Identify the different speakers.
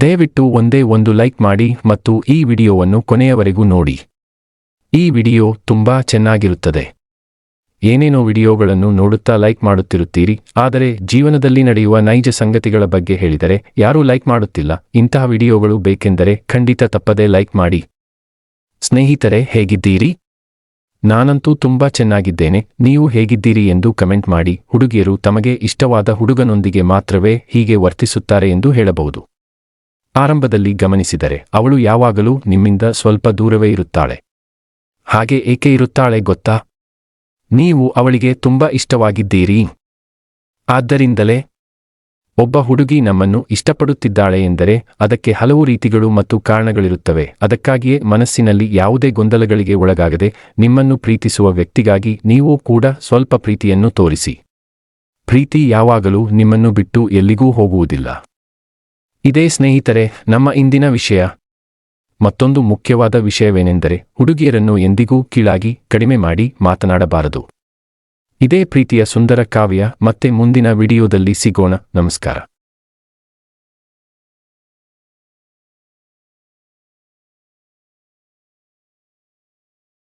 Speaker 1: ದಯವಿಟ್ಟು ಒಂದೇ ಒಂದು ಲೈಕ್ ಮಾಡಿ ಮತ್ತು ಈ ವಿಡಿಯೋವನ್ನು ಕೊನೆಯವರೆಗೂ ನೋಡಿ. ಈ ವಿಡಿಯೋ ತುಂಬಾ ಚೆನ್ನಾಗಿರುತ್ತದೆ. ಏನೇನೋ ವಿಡಿಯೋಗಳನ್ನು ನೋಡುತ್ತಾ ಲೈಕ್ ಮಾಡುತ್ತಿರುತ್ತೀರಿ, ಆದರೆ ಜೀವನದಲ್ಲಿ ನಡೆಯುವ ನೈಜ ಸಂಗತಿಗಳ ಬಗ್ಗೆ ಹೇಳಿದರೆ ಯಾರೂ ಲೈಕ್ ಮಾಡುತ್ತಿಲ್ಲ. ಇಂತಹ ವಿಡಿಯೋಗಳು ಬೇಕೆಂದರೆ ಖಂಡಿತ ತಪ್ಪದೇ ಲೈಕ್ ಮಾಡಿ. ಸ್ನೇಹಿತರೆ, ಹೇಗಿದ್ದೀರಿ? ನಾನಂತೂ ತುಂಬಾ ಚೆನ್ನಾಗಿದ್ದೇನೆ. ನೀವು ಹೇಗಿದ್ದೀರಿ ಎಂದು ಕಮೆಂಟ್ ಮಾಡಿ. ಹುಡುಗಿಯರು ತಮಗೆ ಇಷ್ಟವಾದ ಹುಡುಗನೊಂದಿಗೆ ಮಾತ್ರವೇ ಹೀಗೆ ವರ್ತಿಸುತ್ತಾರೆ ಎಂದು ಹೇಳಬಹುದು. ಆರಂಭದಲ್ಲಿ ಗಮನಿಸಿದರೆ ಅವಳು ಯಾವಾಗಲೂ ನಿಮ್ಮಿಂದ ಸ್ವಲ್ಪ ದೂರವೇ ಇರುತ್ತಾಳೆ. ಹಾಗೆ ಏಕೆ ಇರುತ್ತಾಳೆ ಗೊತ್ತಾ? ನೀವು ಅವಳಿಗೆ ತುಂಬಾ ಇಷ್ಟವಾಗಿದ್ದೀರಿ. ಆದ್ದರಿಂದಲೇ ಒಬ್ಬ ಹುಡುಗಿ ನಮ್ಮನ್ನು ಇಷ್ಟಪಡುತ್ತಿದ್ದಾಳೆ ಎಂದರೆ ಅದಕ್ಕೆ ಹಲವು ರೀತಿಗಳು ಮತ್ತು ಕಾರಣಗಳಿರುತ್ತವೆ. ಅದಕ್ಕಾಗಿಯೇ ಮನಸ್ಸಿನಲ್ಲಿ ಯಾವುದೇ ಗೊಂದಲಗಳಿಗೆ ಒಳಗಾಗದೆ ನಿಮ್ಮನ್ನು ಪ್ರೀತಿಸುವ ವ್ಯಕ್ತಿಗಾಗಿ ನೀವು ಕೂಡ ಸ್ವಲ್ಪ ಪ್ರೀತಿಯನ್ನು ತೋರಿಸಿ. ಪ್ರೀತಿ ಯಾವಾಗಲೂ ನಿಮ್ಮನ್ನು ಬಿಟ್ಟು ಎಲ್ಲಿಗೂ ಹೋಗುವುದಿಲ್ಲ. ಇದೇ ಸ್ನೇಹಿತರೆ ನಮ್ಮ ಇಂದಿನ ವಿಷಯ. ಮತ್ತೊಂದು ಮುಖ್ಯವಾದ ವಿಷಯವೇನೆಂದರೆ ಹುಡುಗಿಯರನ್ನು ಎಂದಿಗೂ ಕೀಳಾಗಿ ಕಡಿಮೆ ಮಾಡಿ ಮಾತನಾಡಬಾರದು. ಇದೇ ಪ್ರೀತಿಯ ಸುಂದರ ಕಾವ್ಯ. ಮತ್ತೆ ಮುಂದಿನ ವಿಡಿಯೋದಲ್ಲಿ ಸಿಗೋಣ. ನಮಸ್ಕಾರ.